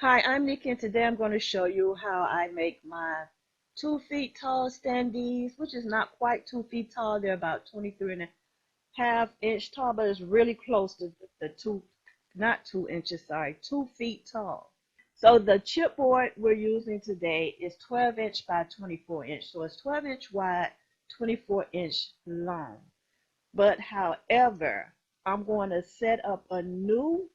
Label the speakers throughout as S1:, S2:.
S1: Hi, I'm Nikki, and today I'm going to show you how I make my 2 feet tall standees, which is not quite 2 feet tall. They're about 23.5 inch tall, but it's really close to the not 2 inches, sorry, 2 feet tall. So the chipboard we're using today is 12-inch by 24-inch. So it's 12-inch wide, 24-inch long. But however, I'm going to set up a new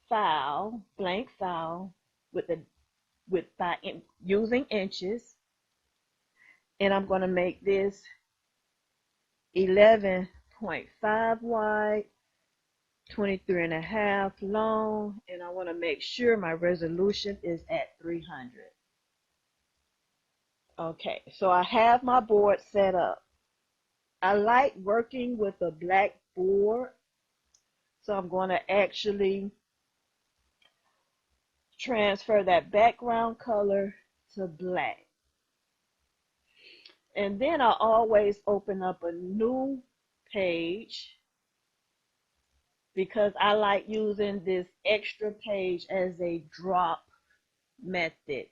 S1: file, blank file, using inches, and I'm going to make this 11.5 wide, 23.5 long, and I want to make sure my resolution is at 300. Okay, so I have my board set up. I like working with a black board, so I'm going to actually transfer that background color to black. And then I always open up a new page because I like using this extra page as a drop method,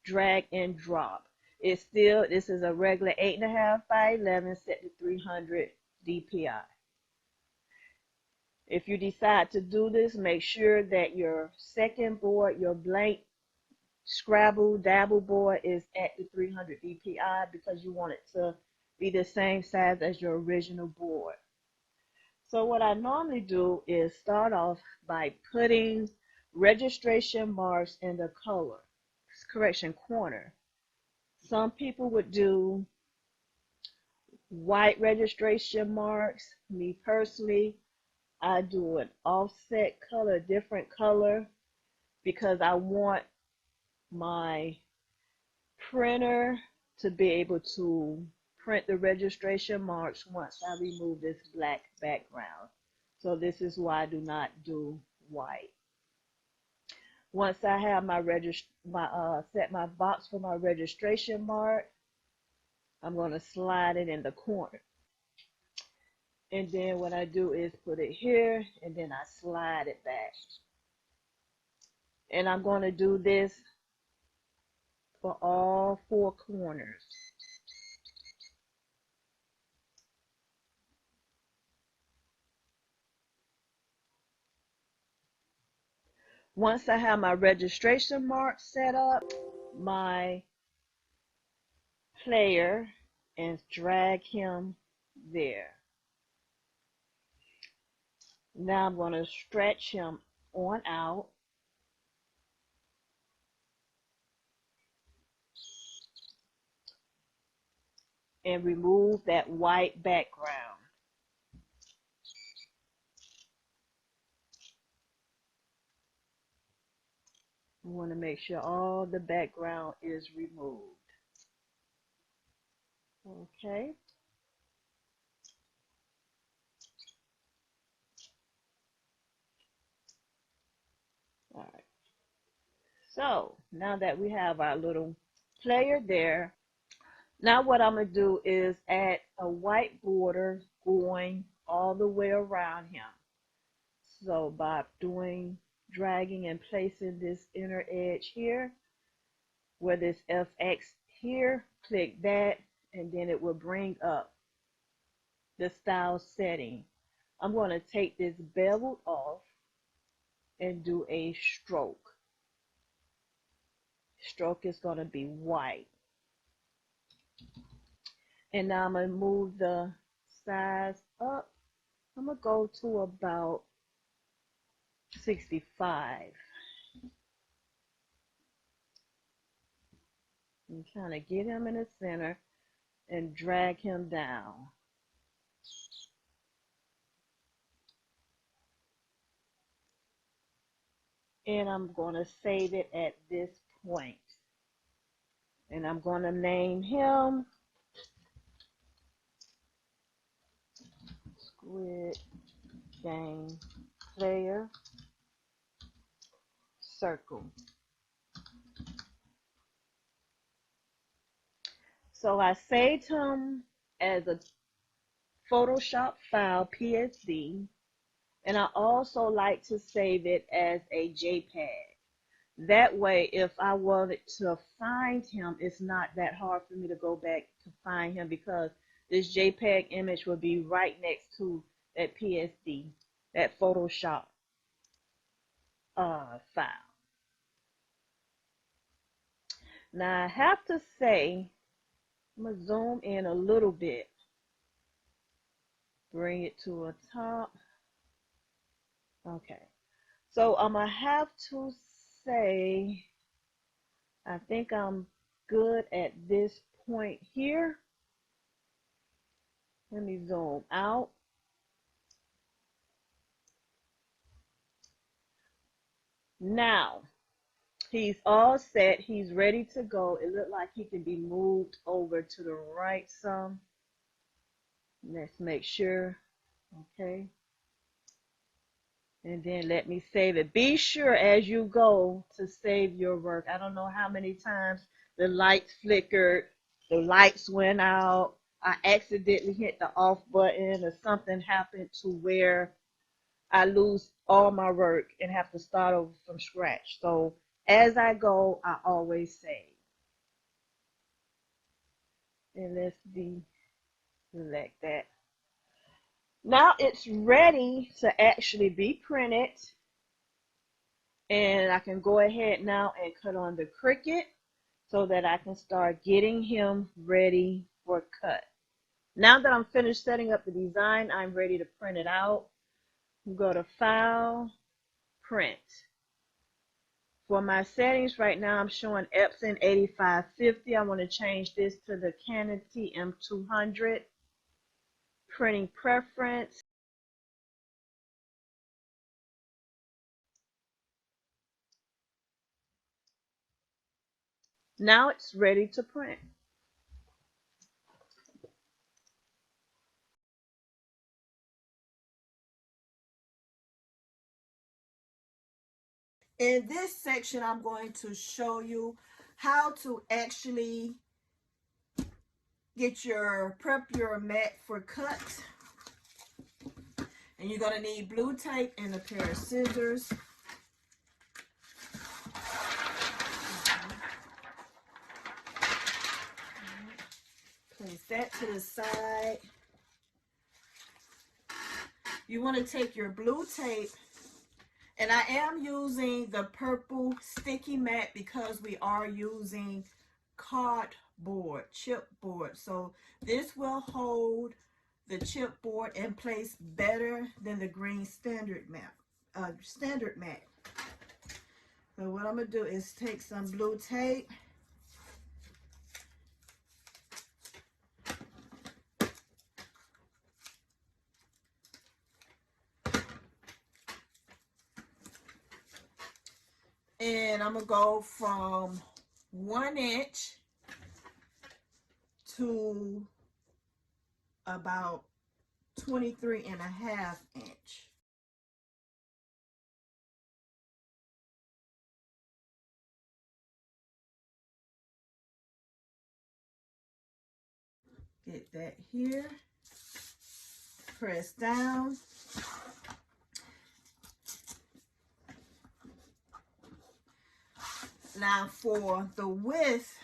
S1: drag and drop. This is a regular 8.5 by 11 set to 300 DPI. If you decide to do this, make sure that your second board, your blank Scrabble Dabble board, is at the 300 DPI because you want it to be the same size as your original board. So what I normally do is start off by putting registration marks in the corner. Some people would do white registration marks. Me personally, I do an offset color, different color, because I want my printer to be able to print the registration marks once I remove this black background. So this is why I do not do white. Once I have set my box for my registration mark, I'm going to slide it in the corner. And then what I do is put it here, and then I slide it back. And I'm going to do this for all 4 corners. Once I have my registration mark set up, my player, and drag him there. Now I'm going to stretch him on out. And remove that white background. I want to make sure all the background is removed. Okay. All right. So now that we have our little player there, now what I'm going to do is add a white border going all the way around him. So by dragging and placing this inner edge here, where this FX here, click that, and then it will bring up the style setting. I'm going to take this bevel off and do a stroke. Stroke is going to be white. And now I'm going to move the size up. I'm going to go to about 65. And kind of get him in the center and drag him down. And I'm going to save it at this point. And I'm going to name him Squid Game Player Circle. So I saved him as a Photoshop file, PSD, And I also like to save it as a JPEG. That way, if I wanted to find him, it's not that hard for me to go back to find him, because this JPEG image will be right next to that PSD, that Photoshop file. Now I have to say, I'm going to zoom in a little bit, bring it to a top. Okay, so I'm going to have to say, I think I'm good at this point here. Let me zoom out. Now, he's all set. He's ready to go. It looked like he can be moved over to the right some. Let's make sure. Okay. And then let me save it. Be sure as you go to save your work. I don't know how many times the lights flickered, the lights went out, I accidentally hit the off button, or something happened to where I lose all my work and have to start over from scratch. So as I go, I always save. And let's deselect that. Now it's ready to actually be printed. And I can go ahead now and cut on the Cricut so that I can start getting him ready for cut. Now that I'm finished setting up the design, I'm ready to print it out. Go to File, Print. For my settings right now, I'm showing Epson 8550. I want to change this to the Canon TM200. Printing preference. Now it's ready to print.
S2: In this section, I'm going to show you how to actually prep your mat for cut. And you're going to need blue tape and a pair of scissors. Place that to the side. You want to take your blue tape, and I am using the purple sticky mat because we are using cardboard, chipboard. So this will hold the chipboard in place better than the green standard mat. So what I'm gonna do is take some blue tape, and I'm gonna go from 1 inch to about 23.5 inch. Get that here, press down. Now for the width,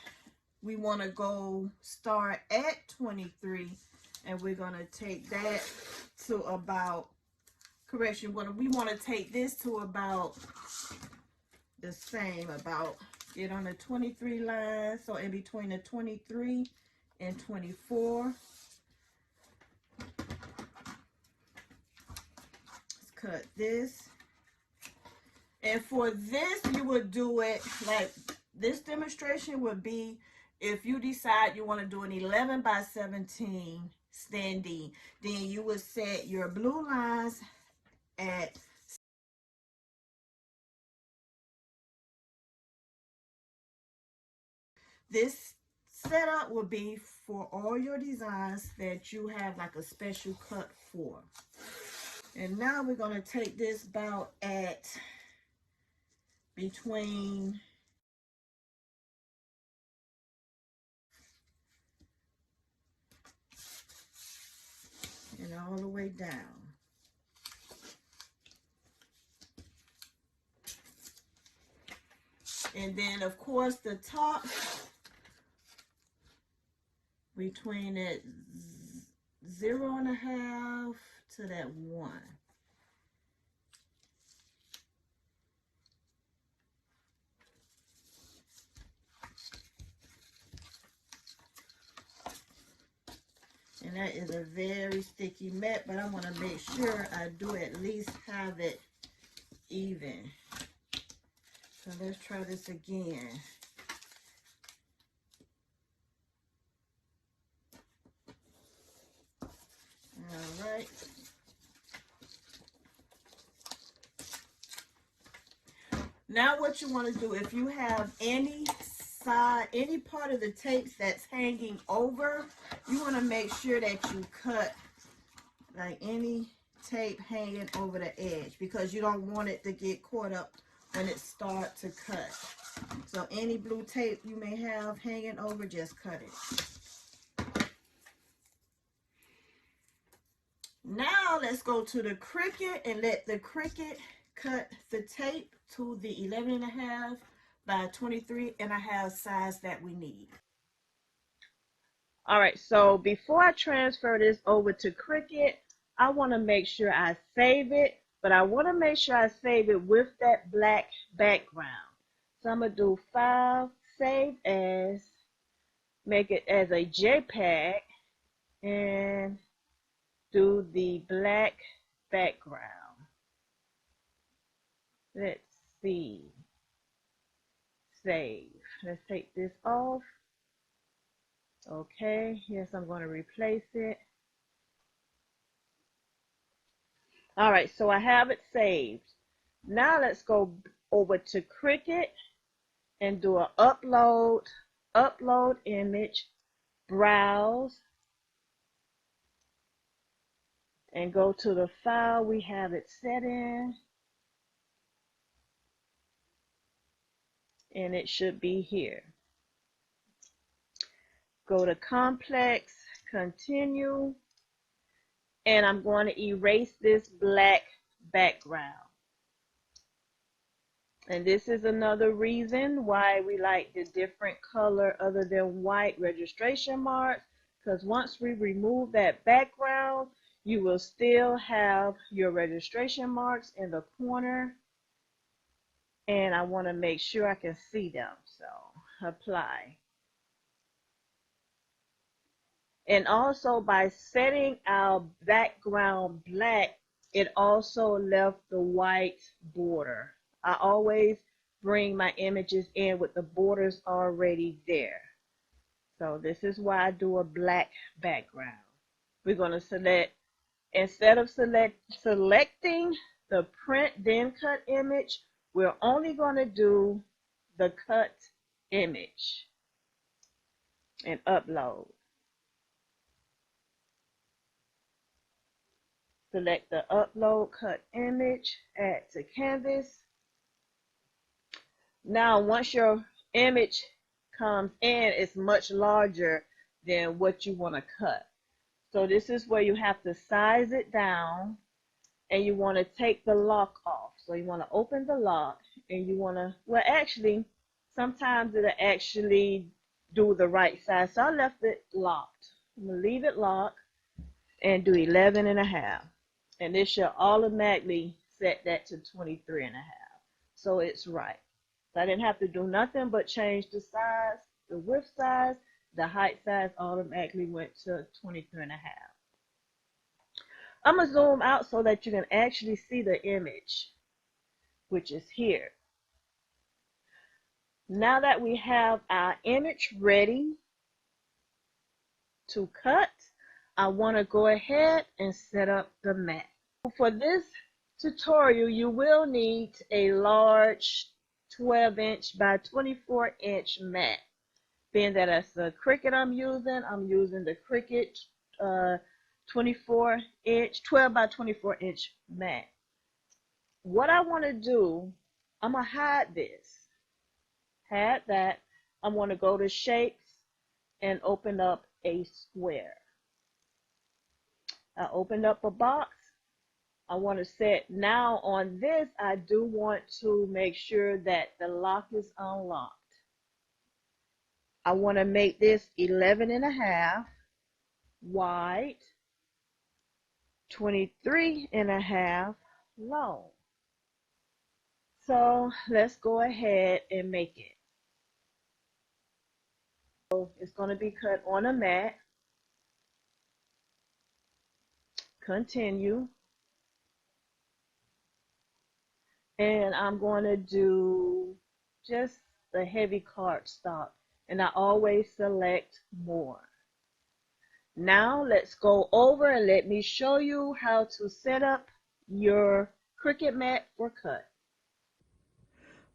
S2: we want to start at 23, and we're going to take that to about, we want to take this to about the same, get on the 23 line, so in between the 23 and 24. Let's cut this. And for this, you would do it like this demonstration would be if you decide you want to do an 11 by 17 standee, then you would set your blue lines at this setup will be for all your designs that you have like a special cut for. And now we're going to take this about at between and all the way down. And then of course the top between that 0.5 to that 1. And that is a very sticky mat, but I want to make sure I do at least have it even. So let's try this again. All right. Now what you want to do, if you have any part of the tapes that's hanging over, you want to make sure that you cut like any tape hanging over the edge, because you don't want it to get caught up when it starts to cut. So any blue tape you may have hanging over, just cut it. Now let's go to the Cricut and let the Cricut cut the tape to the 11.5 by 23.5 size that we need.
S1: All right, so before I transfer this over to Cricut, I want to make sure I save it, but I want to make sure I save it with that black background. So I'm going to do File, Save As, make it as a JPEG, and do the black background. Let's see. Save. Let's take this off. Okay, yes, I'm going to replace it. All right, so I have it saved. Now let's go over to Cricut and do an upload image, browse, and go to the file we have it set in. And it should be here. Go to complex, continue, and I'm going to erase this black background. And this is another reason why we like the different color other than white registration marks, because once we remove that background, you will still have your registration marks in the corner, and I want to make sure I can see them. So apply. And also by setting our background black, it also left the white border. I always bring my images in with the borders already there. So this is why I do a black background. We're going to select, instead of selecting the print then cut image, we're only going to do the cut image and upload. Select the upload cut image, add to canvas. Now once your image comes in, it's much larger than what you want to cut. So this is where you have to size it down, and you want to take the lock off. So you want to open the lock, and you want to, well actually, sometimes it'll actually do the right size. So I left it locked. I'm going to leave it locked and do 11.5. And this should automatically set that to 23.5. So it's right. So I didn't have to do nothing but change the size, the width size, the height size automatically went to 23.5. I'm going to zoom out so that you can actually see the image, which is here. Now that we have our image ready to cut, I want to go ahead and set up the mat. For this tutorial, you will need a large 12-inch by 24-inch mat. Being that it's the Cricut I'm using the Cricut 24-inch, 12 by 24-inch mat. What I want to do, I'm going to hide this. Hide that. I'm going to go to Shapes and open up a square. I opened up a box, I want to set now on this. I do want to make sure that the lock is unlocked. I want to make this 11.5 wide, 23.5 long. So let's go ahead and make it. So it's going to be cut on a mat. Continue. And I'm going to do just the heavy cardstock, and I always select more. Now let's go over and let me show you how to set up your Cricut mat for cut.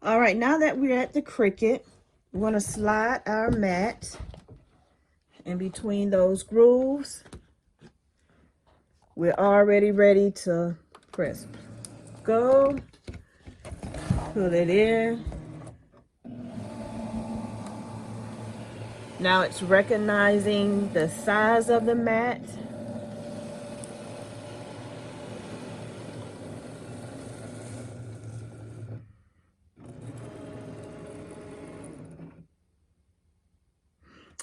S2: All right, now that we're at the Cricut, we're going to slide our mat in between those grooves. We're already ready to press go. Pull it in. Now it's recognizing the size of the mat.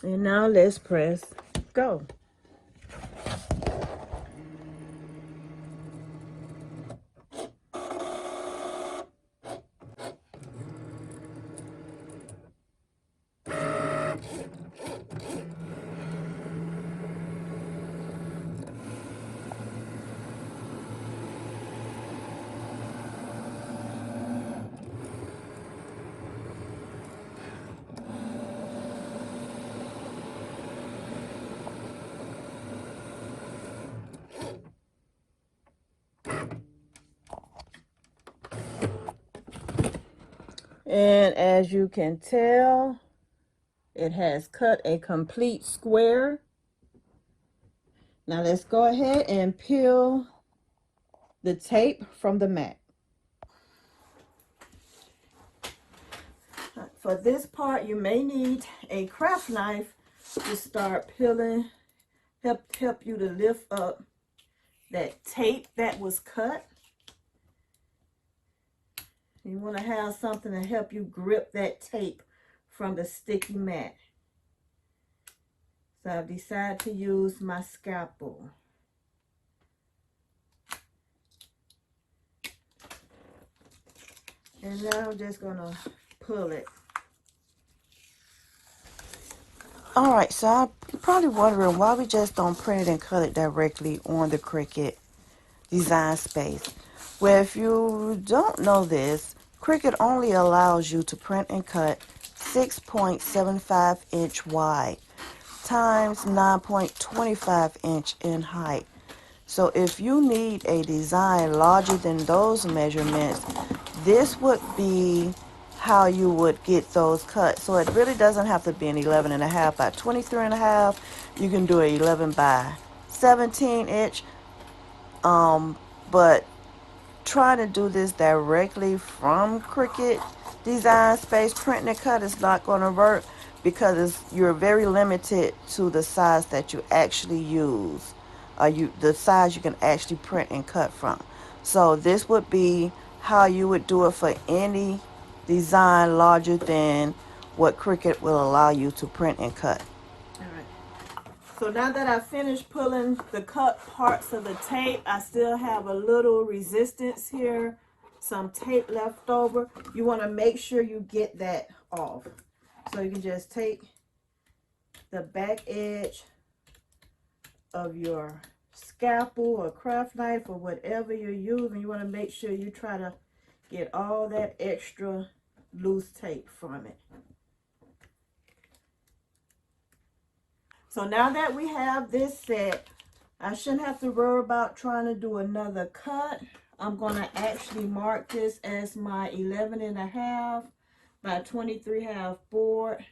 S2: And now let's press go. And as you can tell, it has cut a complete square. Now let's go ahead and peel the tape from the mat. For this part, you may need a craft knife to start peeling, help you to lift up that tape that was cut. You want to have something to help you grip that tape from the sticky mat. So I've decided to use my scalpel. And now I'm just going to pull it.
S3: Alright, so you're probably wondering why we just don't print it and cut it directly on the Cricut design space. Well, if you don't know this, Cricut only allows you to print and cut 6.75 inch wide times 9.25 inch in height. So if you need a design larger than those measurements, this would be how you would get those cut. So it really doesn't have to be an 11.5 by 23.5. You can do an 11 by 17 inch. But trying to do this directly from Cricut design space print and cut is not going to work, because you're very limited to the size that you actually use, the size you can actually print and cut from. So this would be how you would do it for any design larger than what Cricut will allow you to print and cut.
S2: So now that I finished pulling the cut parts of the tape, I still have a little resistance here, some tape left over. You want to make sure you get that off. So you can just take the back edge of your scalpel or craft knife or whatever you're using. You want to make sure you try to get all that extra loose tape from it. So now that we have this set, I shouldn't have to worry about trying to do another cut. I'm going to actually mark this as my 11.5 by 23.5 board.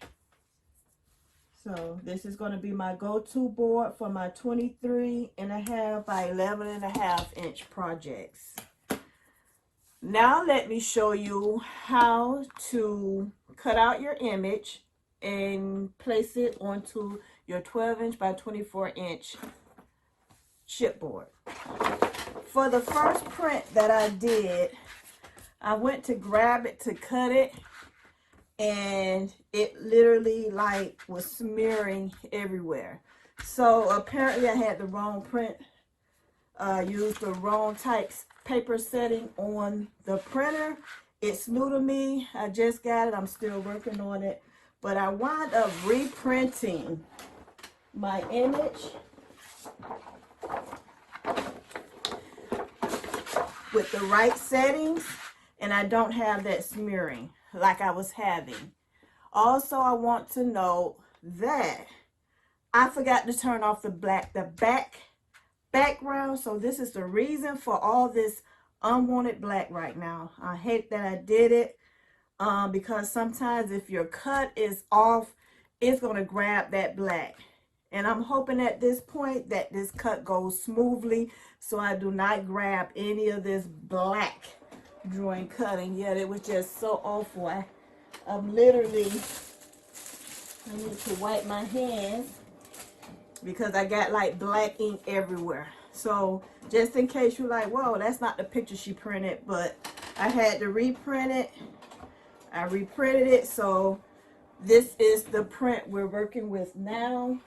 S2: So this is going to be my go-to board for my 23.5 by 11.5 inch projects. Now let me show you how to cut out your image and place it onto your 12 inch by 24 inch chipboard. for the first print that I did, I went to grab it to cut it, and it literally like was smearing everywhere. So apparently I had the wrong print, used the wrong type paper setting on the printer. It's new to me. I just got it. I'm still working on it. But I wound up reprinting my image with the right settings, and I don't have that smearing like I was having. Also, I want to note that I forgot to turn off the background, so this is the reason for all this unwanted black right now. I hate that I did it, because sometimes if your cut is off, it's going to grab that black. And I'm hoping at this point that this cut goes smoothly, so I do not grab any of this black during cutting. Yet it was just so awful. I'm literally, I need to wipe my hands because I got like black ink everywhere. So just in case you're like, whoa, that's not the picture she printed, but I had to reprint it. I reprinted it, so this is the print we're working with now.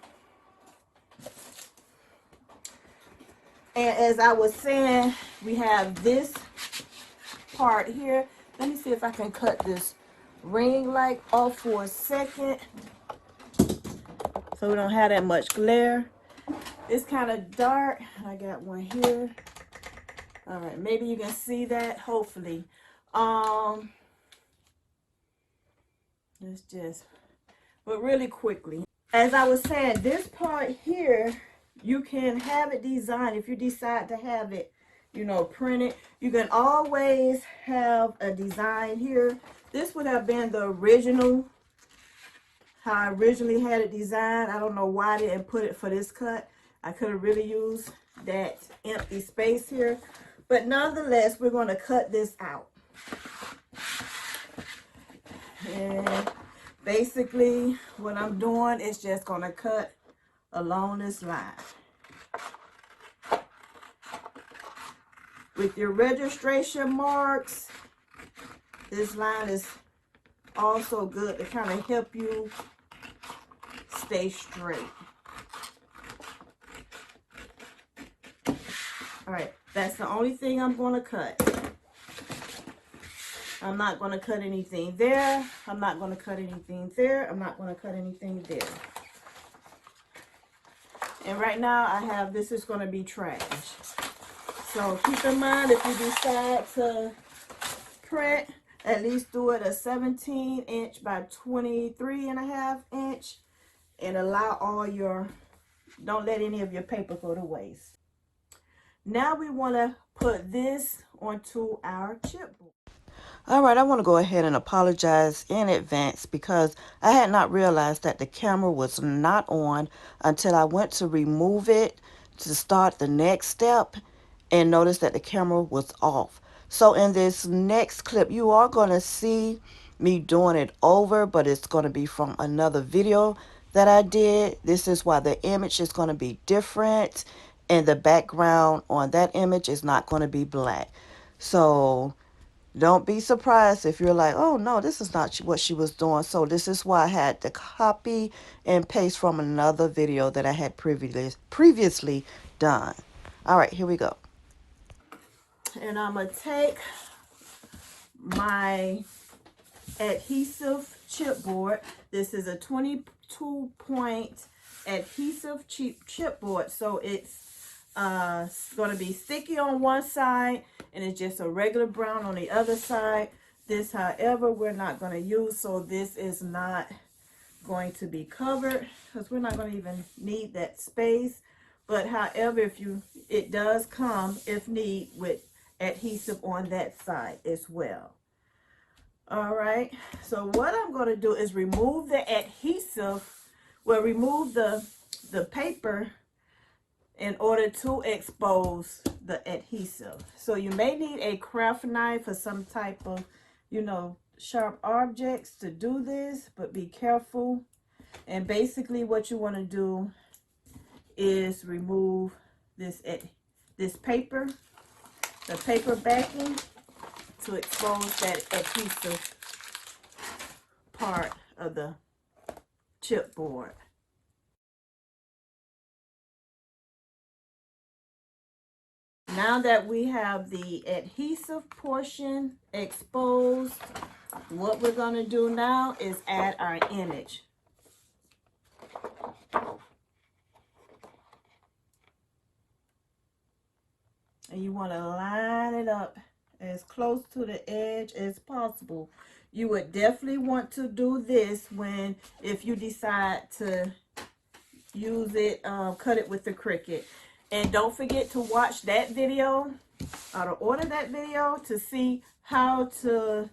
S2: And as I was saying, we have this part here. Let me see if I can cut this ring light off for a second so we don't have that much glare. It's kind of dark. I got one here. All right, maybe you can see that, hopefully. Let's just, but really quickly. As I was saying, this part here, you can have it designed if you decide to have it, you know, printed. You can always have a design here. This would have been the original, how I originally had it designed. I don't know why I didn't put it for this cut. I could have really used that empty space here. But nonetheless, we're going to cut this out. And basically, what I'm doing is just going to cut along this line. With your registration marks, this line is also good to kind of help you stay straight. All right, that's the only thing I'm going to cut. I'm not going to cut anything there. I'm not going to cut anything there. I'm not going to cut anything there. And right now I have, this is going to be trash. So keep in mind, if you decide to print, at least do it a 17 inch by 23.5 inch, and allow all your, don't let any of your paper go to waste. Now we want to put this onto our chipboard.
S3: All right, I want to go ahead and apologize in advance because I had not realized that the camera was not on until I went to remove it to start the next step and noticed that the camera was off. So in this next clip, you are going to see me doing it over, but it's going to be from another video that I did. This is why the image is going to be different, and the background on that image is not going to be black. So don't be surprised if you're like, oh no, this is not what she was doing. So this is why I had to copy and paste from another video that I had previously done. All right, here we go.
S2: And I'm going to take my adhesive chipboard. This is a 22-point adhesive chipboard. So it's going to be sticky on one side, and it's just a regular brown on the other side. This, however, we're not going to use, so this is not going to be covered because we're not going to even need that space. But however, if you, it does come, if need, with adhesive on that side as well. All right, so what I'm going to do is remove the adhesive, well, remove the paper in order to expose the adhesive. So you may need a craft knife or some type of, you know, sharp objects to do this, but be careful. And basically what you want to do is remove this paper the paper backing to expose that adhesive part of the chipboard. Now that we have the adhesive portion exposed, what we're going to do now is add our image. And you want to line it up as close to the edge as possible. You would definitely want to do this if you decide to use it, cut it with the Cricut. And don't forget to watch that video or to order that video to see how to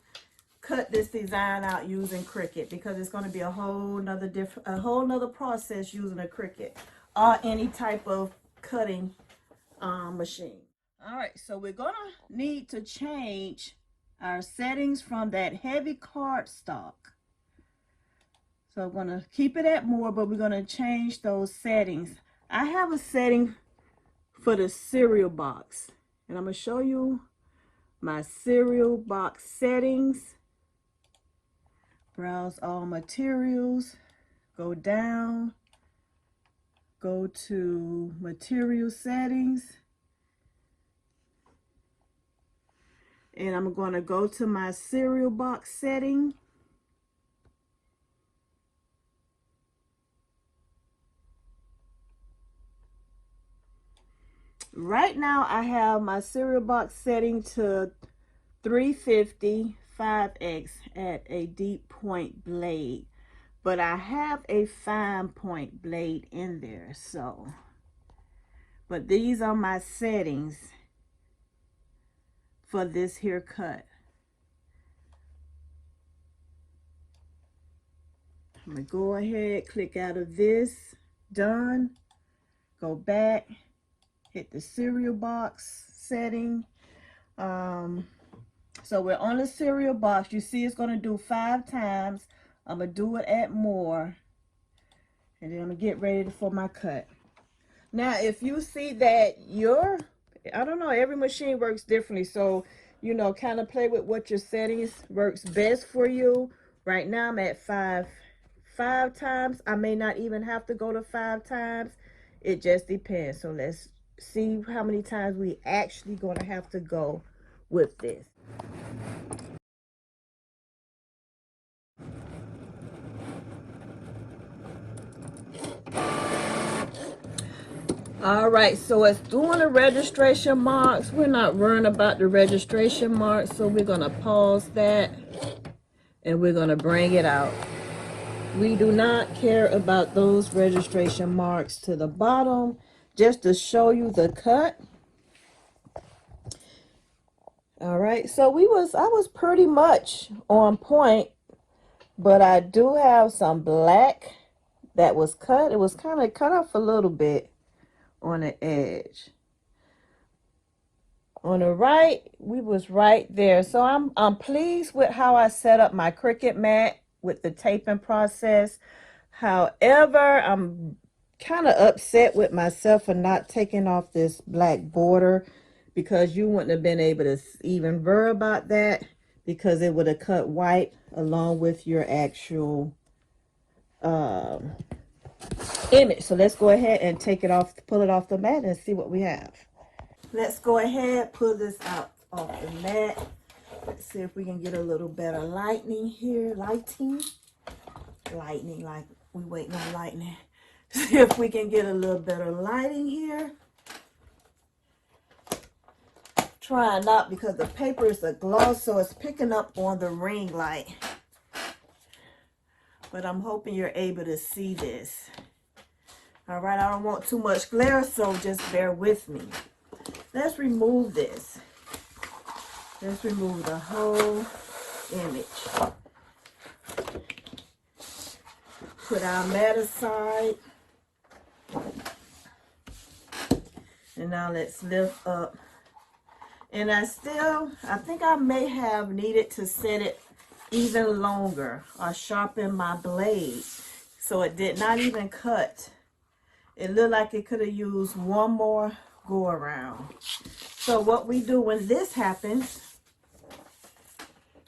S2: cut this design out using Cricut, because it's going to be a whole nother process using a Cricut or any type of cutting machine. All right, so we're gonna need to change our settings from that heavy cardstock. So I'm gonna keep it at more, but we're gonna change those settings. I have a setting for the cereal box, and I'm gonna show you my cereal box settings. Browse all materials, go down, go to material settings, and I'm going to go to my cereal box setting. Right now I have my cereal box setting to 350 5x at a deep point blade, but I have a fine point blade in there. So, but these are my settings for this here cut. I'm gonna go ahead, click out of this, done, go back, hit the cereal box setting. So we're on the cereal box. You see it's gonna do 5 times. I'm gonna do it at more, and then I'm gonna get ready for my cut. Now, if you see that I don't know, every machine works differently, so you know, kind of play with what your settings works best for you. Right now I'm at 5 times. I may not even have to go to 5 times. It just depends. So let's see how many times we actually gonna have to go with this. All right, so it's doing the registration marks. We're not worrying about the registration marks, so we're gonna pause that and we're gonna bring it out. We do not care about those registration marks to the bottom, just to show you the cut. All right, so I was pretty much on point, but I do have some black that was cut. It was kind of cut off a little bit on the edge. On the right, we was right there. So I'm pleased with how I set up my Cricut mat with the taping process. However, I'm kind of upset with myself for not taking off this black border, because you wouldn't have been able to even worry about that, because it would have cut white along with your actual image. So let's go ahead and take it off, pull it off the mat, and see what we have. Let's go ahead, pull this out off the mat. Let's see if we can get a little better lighting here. Lightning, like we waiting on lightning. See if we can get a little better lighting here. Try not, because the paper is a gloss, so it's picking up on the ring light. But I'm hoping you're able to see this. All right, I don't want too much glare, so just bear with me. Let's remove this. Let's remove the whole image. Put our mat aside. And now let's lift up. And I think I may have needed to set it even longer or sharpen my blade, so it did not even cut. It looked like it could have used one more go around. So what we do when this happens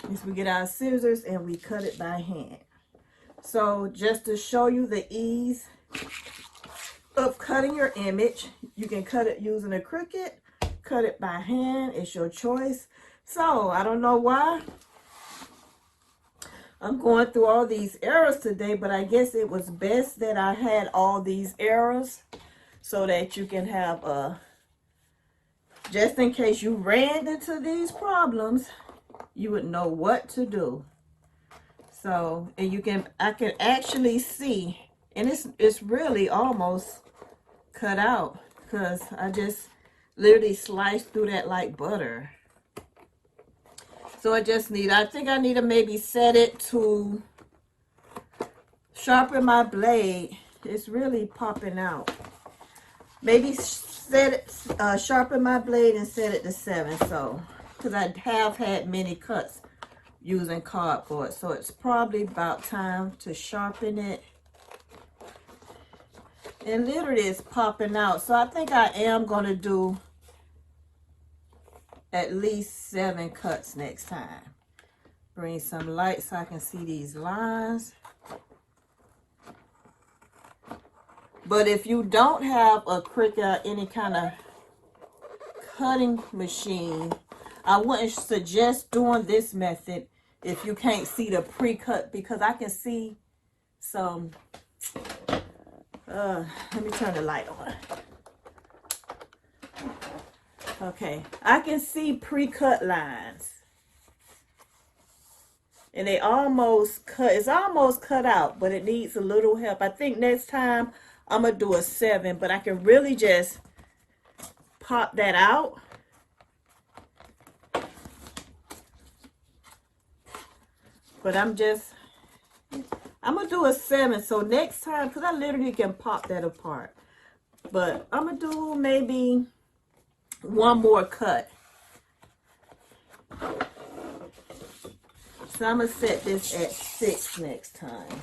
S2: is we get our scissors and we cut it by hand. So just to show you the ease of cutting your image, you can cut it using a Cricut, cut it by hand, it's your choice. So I don't know why I'm going through all these errors today, but I guess it was best that I had all these errors so that you can have a, just in case you ran into these problems, you would know what to do. So, and I can actually see, and it's really almost cut out because I just literally sliced through that like butter. So I think I need to maybe set it to sharpen my blade. It's really popping out. Maybe sharpen my blade and set it to 7. So, because I have had many cuts using cardboard. So it's probably about time to sharpen it. And literally it's popping out. So I think I am going to do at least 7 cuts next time. Bring some light so I can see these lines. But if you don't have a Cricut, any kind of cutting machine, I wouldn't suggest doing this method if you can't see the pre-cut, because I can see some, let me turn the light on. Okay, I can see pre-cut lines. And they almost cut, it's almost cut out, but it needs a little help. I think next time I'm going to do a 7, but I can really just pop that out. But I'm going to do a 7. So next time, because I literally can pop that apart. But I'm going to do maybe one more cut. So I'm going to set this at 6 next time.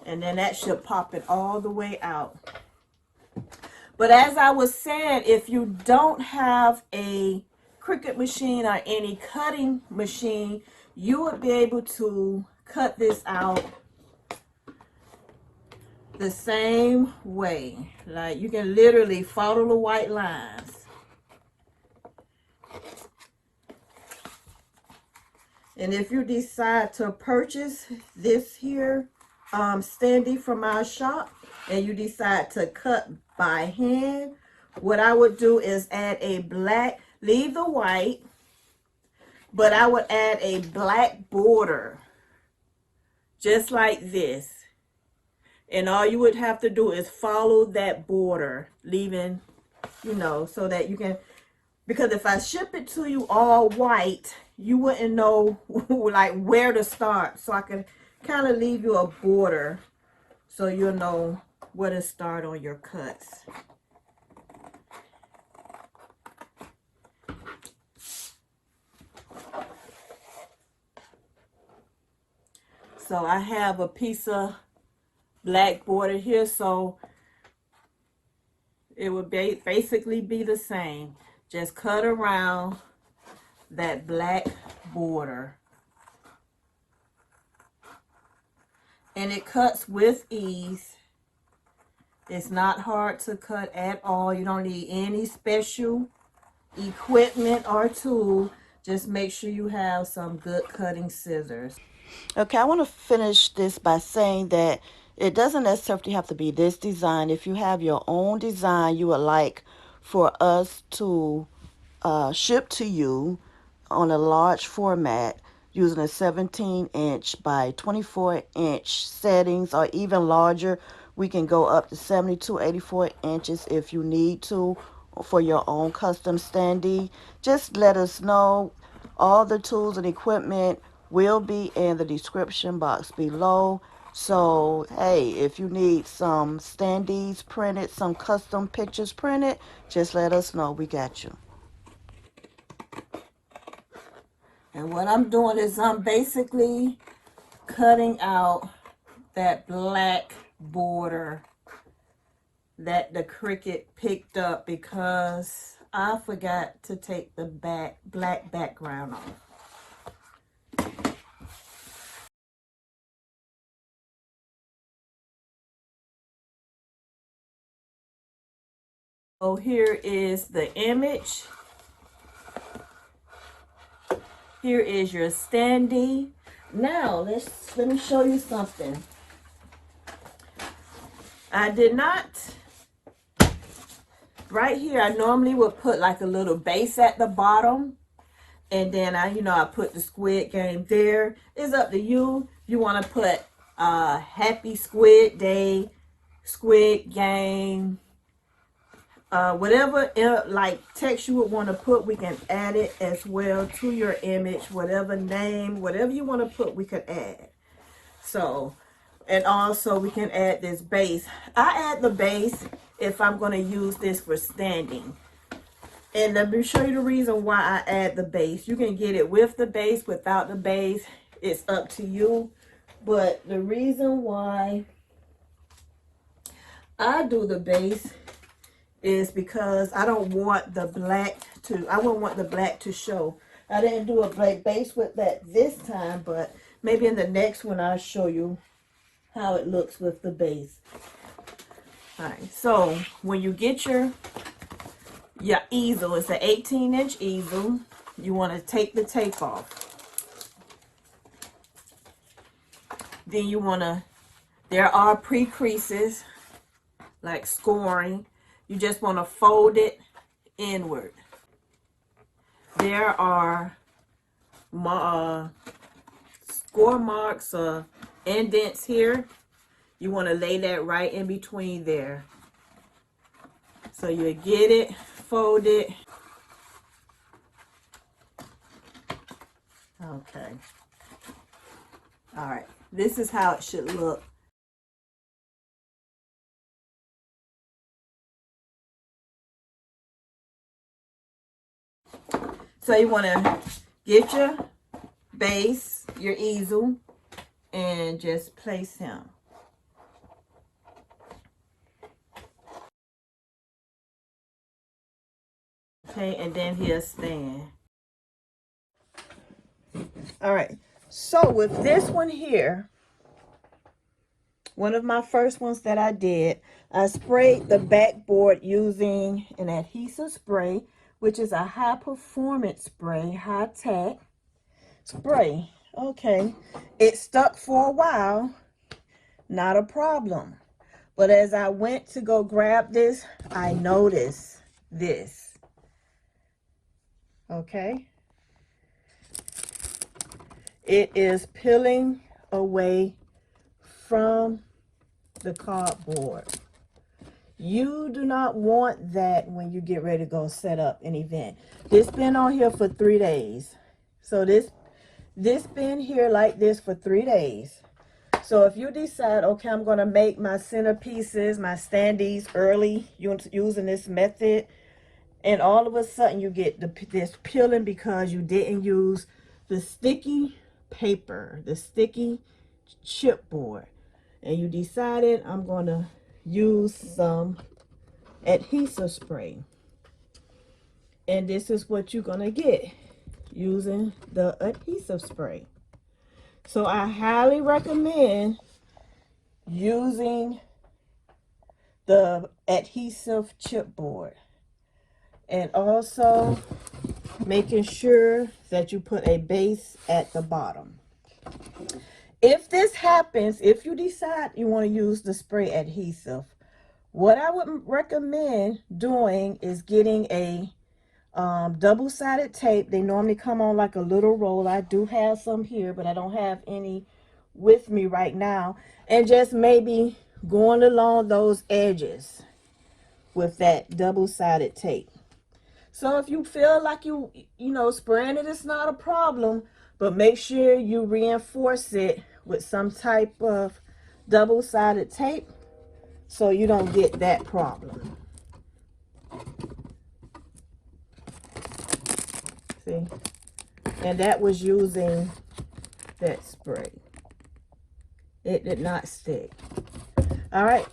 S2: And then that should pop it all the way out. But as I was saying, if you don't have a Cricut machine or any cutting machine, you would be able to cut this out the same way. Like you can literally follow the white lines. And if you decide to purchase this here Standee from our shop and you decide to cut by hand, what I would do is add a black, leave the white, but I would add a black border just like this. And all you would have to do is follow that border, leaving, you know, so that you can, because if I ship it to you all white, you wouldn't know like where to start. So I can kind of leave you a border so you'll know where to start on your cuts. So I have a piece of black border here, so it would basically be the same. Just cut around that black border. And it cuts with ease. It's not hard to cut at all. You don't need any special equipment or tool. Just make sure you have some good cutting scissors.
S3: Okay, I want to finish this by saying that it doesn't necessarily have to be this design. If you have your own design you would like for us to ship to you on a large format using a 17-inch by 24-inch settings, or even larger, we can go up to 72, 84 inches if you need to for your own custom standee. Just let us know. All the tools and equipment will be in the description box below. So, hey, if you need some standees printed, some custom pictures printed, just let us know. We got you.
S2: And what I'm doing is I'm basically cutting out that black border that the Cricut picked up, because I forgot to take the black background off. So here is the image. Here is your standee. Now let me show you something. I did not, right here, I normally would put like a little base at the bottom. And then I put the squid game there. It's up to you. You want to put happy squid day, squid game, whatever like text you would want to put, we can add it as well to your image. Whatever name, whatever you want to put, we could add. So, and also we can add this base. I add the base if I'm going to use this for standing. And let me show you the reason why I add the base. You can get it with the base, without the base. It's up to you. But the reason why I do the base is because I don't want the black to, I wouldn't want the black to show. I didn't do a black base with that this time, but maybe in the next one I'll show you how it looks with the base. All right, so when you get your easel, it's an 18-inch easel. You want to take the tape off. Then you want to, there are pre-creases, like scoring. You just want to fold it inward. There are score marks or indents here. You want to lay that right in between there. So you get it, fold it. Okay. All right. This is how it should look. So you want to get your base, your easel, and just place him. Okay, and then he'll stand. All right, so with this one here, one of my first ones that I did, I sprayed the backboard using an adhesive spray, which is a high performance spray, high tack spray. Okay, it stuck for a while, not a problem. But as I went to go grab this, I noticed this. Okay, it is peeling away from the cardboard. You do not want that when you get ready to go set up an event. This been on here for 3 days. So this been here like this for 3 days. So if you decide, okay, I'm going to make my centerpieces, my standees early using this method, and all of a sudden you get this peeling because you didn't use the sticky paper, the sticky chipboard, and you decided I'm going to use some adhesive spray, and this is what you're going to get using the adhesive spray. So I highly recommend using the adhesive chipboard, and also making sure that you put a base at the bottom. If this happens, if you decide you want to use the spray adhesive, what I would recommend doing is getting a double-sided tape. They normally come on like a little roll. I do have some here, but I don't have any with me right now. And just maybe going along those edges with that double-sided tape. So if you feel like you spraying it is not a problem, but make sure you reinforce it with some type of double-sided tape so you don't get that problem. See? And that was using that spray. It did not stick. All right.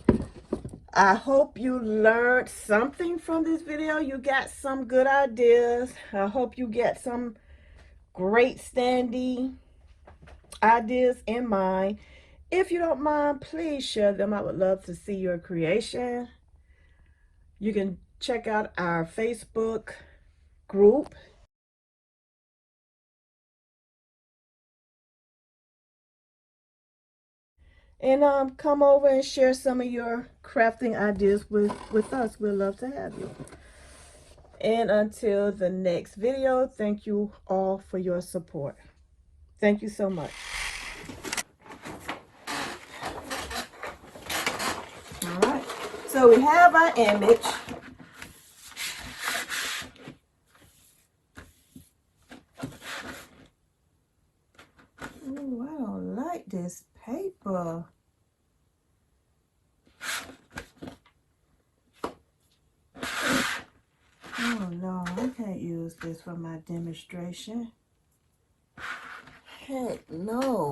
S2: I hope you learned something from this video. You got some good ideas. I hope you get some great standee ideas in mind. If you don't mind, please share them. I would love to see your creation. You can check out our Facebook group. And come over and share some of your crafting ideas with us. We'd love to have you. And until the next video, thank you all for your support. Thank you so much. All right. So we have our image. Ooh, I don't like this paper. Oh no, I can't use this for my demonstration. Heck no.